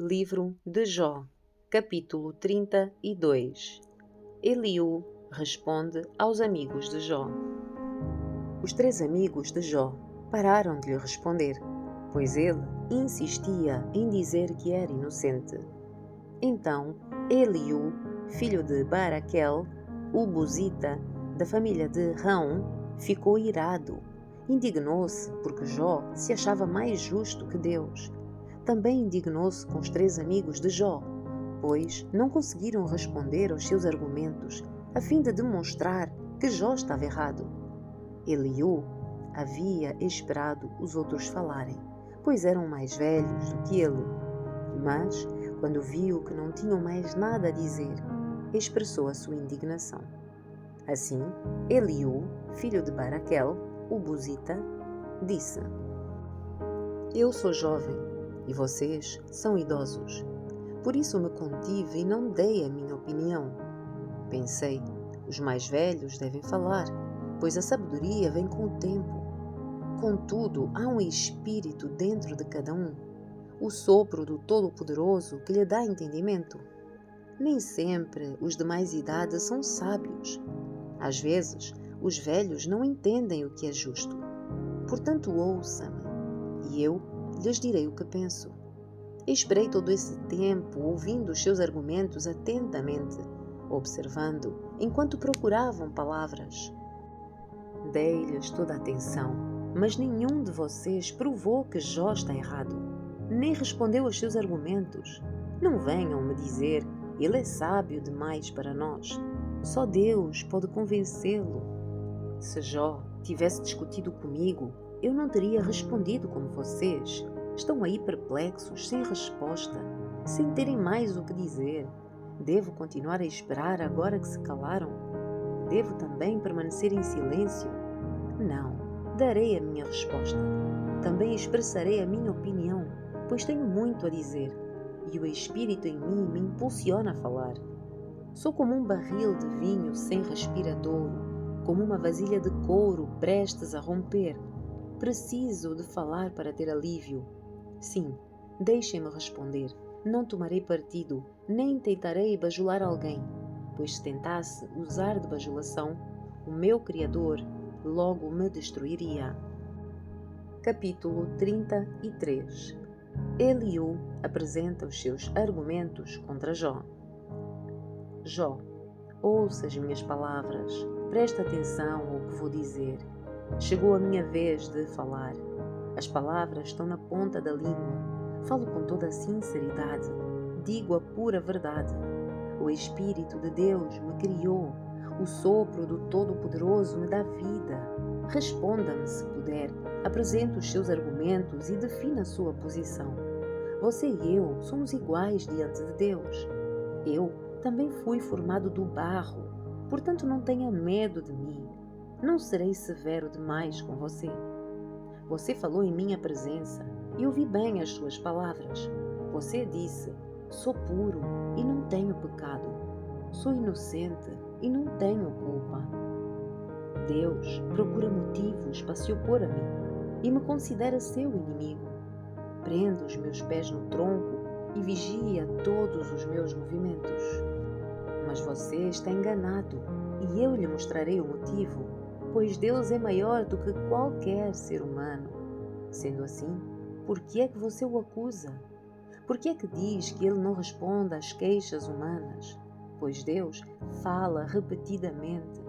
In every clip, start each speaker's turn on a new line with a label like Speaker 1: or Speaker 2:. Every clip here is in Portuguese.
Speaker 1: Livro de Jó, capítulo 32. Eliú responde aos amigos de Jó. Os 3 amigos de Jó pararam de lhe responder, pois ele insistia em dizer que era inocente. Então Eliú, filho de Baraquel, o buzita, da família de Rão, ficou irado. Indignou-se porque Jó se achava mais justo que Deus. Também indignou-se com os 3 amigos de Jó, pois não conseguiram responder aos seus argumentos, a fim de demonstrar que Jó estava errado. Eliú havia esperado os outros falarem, pois eram mais velhos do que ele. Mas, quando viu que não tinham mais nada a dizer, expressou a sua indignação. Assim, Eliú, filho de Baraquel, o buzita, disse: Eu sou jovem e vocês são idosos. Por isso me contive e não dei a minha opinião. Pensei, os mais velhos devem falar, pois a sabedoria vem com o tempo. Contudo, há um espírito dentro de cada um, o sopro do Todo-Poderoso que lhe dá entendimento. Nem sempre os de mais idade são sábios. Às vezes, os velhos não entendem o que é justo. Portanto, ouça-me, e eu lhes direi o que penso. Esperei todo esse tempo ouvindo os seus argumentos atentamente, observando enquanto procuravam palavras. Dei-lhes toda a atenção, mas nenhum de vocês provou que Jó está errado, nem respondeu aos seus argumentos. Não venham me dizer, ele é sábio demais para nós. Só Deus pode convencê-lo. Se Jó tivesse discutido comigo, eu não teria respondido como vocês. Estão aí perplexos, sem resposta, sem terem mais o que dizer. Devo continuar a esperar agora que se calaram? Devo também permanecer em silêncio? Não, darei a minha resposta. Também expressarei a minha opinião, pois tenho muito a dizer, e o Espírito em mim me impulsiona a falar. Sou como um barril de vinho sem respirador, como uma vasilha de couro prestes a romper. Preciso de falar para ter alívio. Sim, deixem-me responder. Não tomarei partido, nem tentarei bajular alguém, pois se tentasse usar de bajulação, o meu Criador logo me destruiria. Capítulo 33. Eliú apresenta os seus argumentos contra Jó. Jó, ouça as minhas palavras, presta atenção ao que vou dizer. Chegou a minha vez de falar. As palavras estão na ponta da língua. Falo com toda a sinceridade. Digo a pura verdade. O Espírito de Deus me criou. O sopro do Todo-Poderoso me dá vida. Responda-me se puder. Apresente os seus argumentos e defina a sua posição. Você e eu somos iguais diante de Deus. Eu também fui formado do barro. Portanto, não tenha medo de mim. Não serei severo demais com você. Você falou em minha presença e ouvi bem as suas palavras. Você disse, sou puro e não tenho pecado. Sou inocente e não tenho culpa. Deus procura motivos para se opor a mim e me considera seu inimigo. Prende os meus pés no tronco e vigia todos os meus movimentos. Mas você está enganado e eu lhe mostrarei o motivo, pois Deus é maior do que qualquer ser humano. Sendo assim, por que é que você o acusa? Por que é que diz que ele não responde às queixas humanas? Pois Deus fala repetidamente.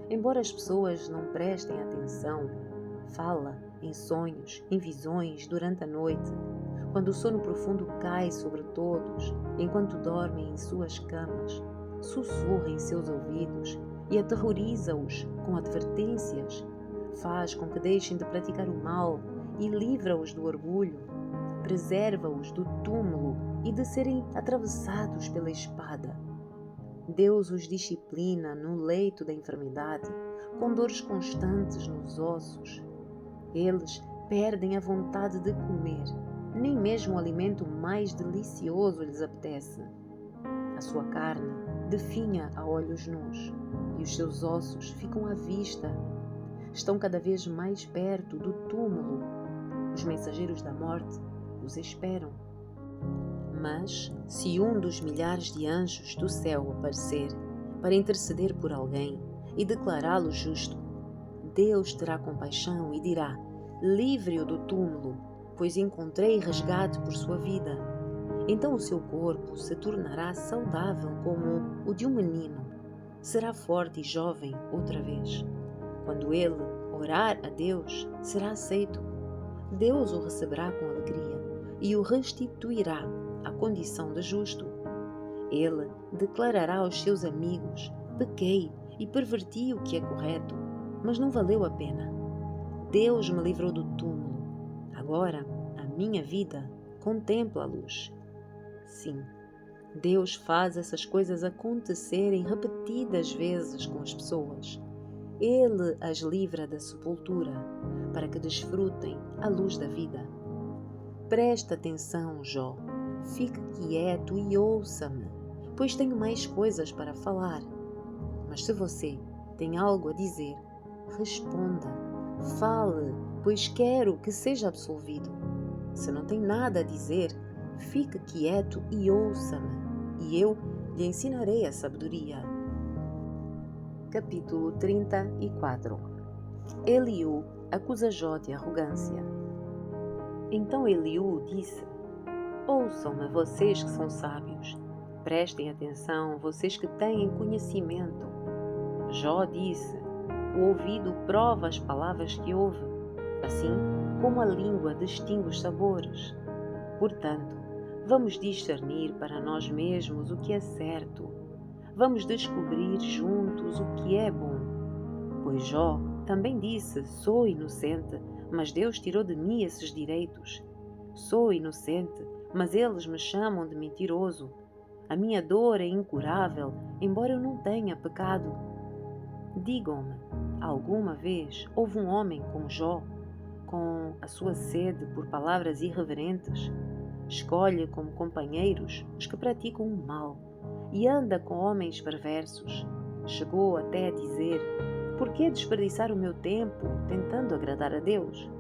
Speaker 1: Embora as pessoas não prestem atenção, fala em sonhos, em visões durante a noite, quando o sono profundo cai sobre todos, enquanto dormem em suas camas, sussurra em seus ouvidos e aterroriza-os com advertências, faz com que deixem de praticar o mal e livra-os do orgulho, preserva-os do túmulo e de serem atravessados pela espada. Deus os disciplina no leito da enfermidade, com dores constantes nos ossos. Eles perdem a vontade de comer, nem mesmo o alimento mais delicioso lhes apetece. A sua carne definha a olhos nus, e os seus ossos ficam à vista. Estão cada vez mais perto do túmulo. Os mensageiros da morte os esperam. Mas, se um dos milhares de anjos do céu aparecer para interceder por alguém e declará-lo justo, Deus terá compaixão e dirá: livre-o do túmulo, pois encontrei resgate por sua vida. Então o seu corpo se tornará saudável como o de um menino. Será forte e jovem outra vez. Quando ele orar a Deus, será aceito. Deus o receberá com alegria e o restituirá à condição de justo. Ele declarará aos seus amigos: pequei e perverti o que é correto, mas não valeu a pena. Deus me livrou do túmulo. Agora a minha vida contempla a luz. Sim, Deus faz essas coisas acontecerem repetidas vezes com as pessoas. Ele as livra da sepultura para que desfrutem a luz da vida. Presta atenção, Jó. Fique quieto e ouça-me, pois tenho mais coisas para falar. Mas se você tem algo a dizer, responda. Fale, pois quero que seja absolvido. Se não tem nada a dizer, fique quieto e ouça-me, e eu lhe ensinarei a sabedoria. Capítulo 34. Eliú acusa Jó de arrogância. Então Eliú disse: ouçam-me vocês que são sábios. Prestem atenção, vocês que têm conhecimento. Jó disse: o ouvido prova as palavras que ouve, assim como a língua distingue os sabores. Portanto, vamos discernir para nós mesmos o que é certo. Vamos descobrir juntos o que é bom. Pois Jó também disse: sou inocente, mas Deus tirou de mim esses direitos. Sou inocente, mas eles me chamam de mentiroso. A minha dor é incurável, embora eu não tenha pecado. Digam-me, alguma vez houve um homem como Jó, com a sua sede por palavras irreverentes? Escolhe como companheiros os que praticam o mal e anda com homens perversos. Chegou até a dizer: por que desperdiçar o meu tempo tentando agradar a Deus?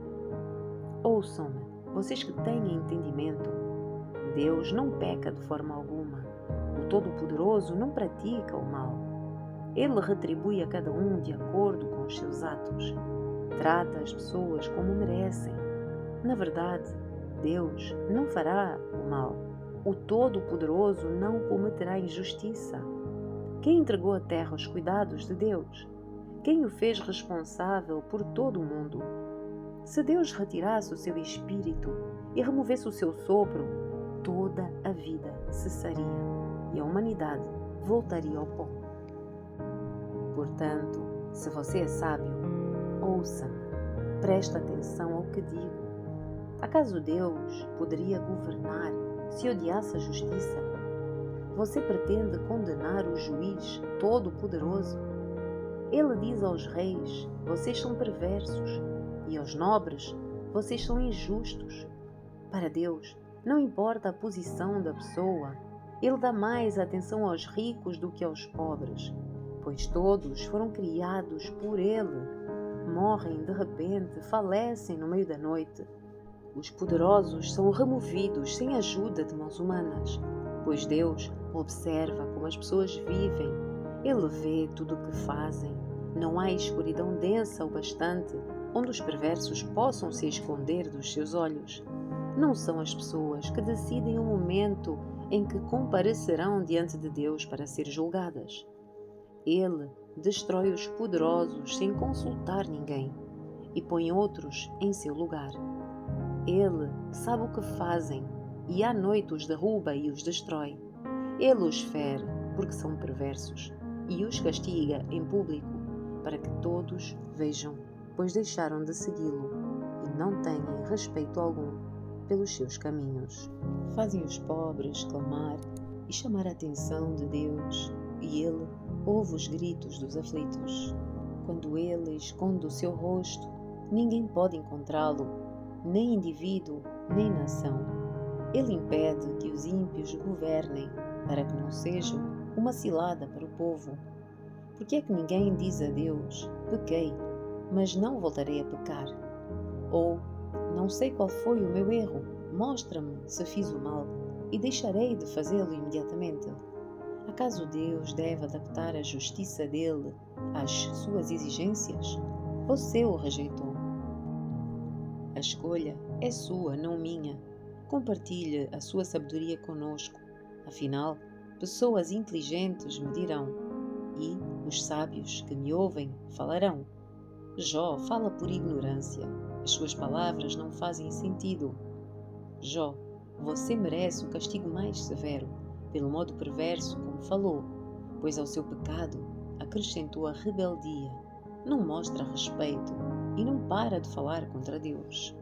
Speaker 1: Ouçam-me, vocês que têm entendimento. Deus não peca de forma alguma. O Todo-Poderoso não pratica o mal. Ele retribui a cada um de acordo com os seus atos. Trata as pessoas como merecem. Na verdade, Deus não fará o mal. O Todo-Poderoso não cometerá injustiça. Quem entregou a terra aos cuidados de Deus? Quem o fez responsável por todo o mundo? Se Deus retirasse o seu espírito e removesse o seu sopro, toda a vida cessaria e a humanidade voltaria ao pó. Portanto, se você é sábio, ouça-me, presta atenção ao que digo. Acaso Deus poderia governar se odiasse a justiça? Você pretende condenar o juiz todo-poderoso? Ele diz aos reis: vocês são perversos, e aos nobres: vocês são injustos. Para Deus, não importa a posição da pessoa, Ele dá mais atenção aos ricos do que aos pobres, pois todos foram criados por Ele. Morrem de repente, falecem no meio da noite. Os poderosos são removidos sem ajuda de mãos humanas, pois Deus observa como as pessoas vivem. Ele vê tudo o que fazem. Não há escuridão densa o bastante onde os perversos possam se esconder dos seus olhos. Não são as pessoas que decidem o momento em que comparecerão diante de Deus para ser julgadas. Ele destrói os poderosos sem consultar ninguém e põe outros em seu lugar. Ele sabe o que fazem e à noite os derruba e os destrói. Ele os fere porque são perversos e os castiga em público para que todos vejam, pois deixaram de segui-lo e não têm respeito algum pelos seus caminhos. Fazem os pobres clamar e chamar a atenção de Deus, e Ele ouve os gritos dos aflitos. Quando Ele esconde o seu rosto, ninguém pode encontrá-lo, nem indivíduo, nem nação. Ele impede que os ímpios governem, para que não sejam uma cilada para o povo. Por que é que ninguém diz a Deus: pequei, mas não voltarei a pecar? Ou, não sei qual foi o meu erro, mostra-me se fiz o mal, e deixarei de fazê-lo imediatamente? Acaso Deus deve adaptar a justiça dele às suas exigências? Você o rejeitou. A escolha é sua, não minha. Compartilhe a sua sabedoria conosco. Afinal, pessoas inteligentes me dirão, e os sábios que me ouvem falarão. Jó fala por ignorância. As suas palavras não fazem sentido. Jó, você merece o castigo mais severo, pelo modo perverso como falou, pois ao seu pecado acrescentou a rebeldia. Não mostra respeito e não para de falar contra Deus.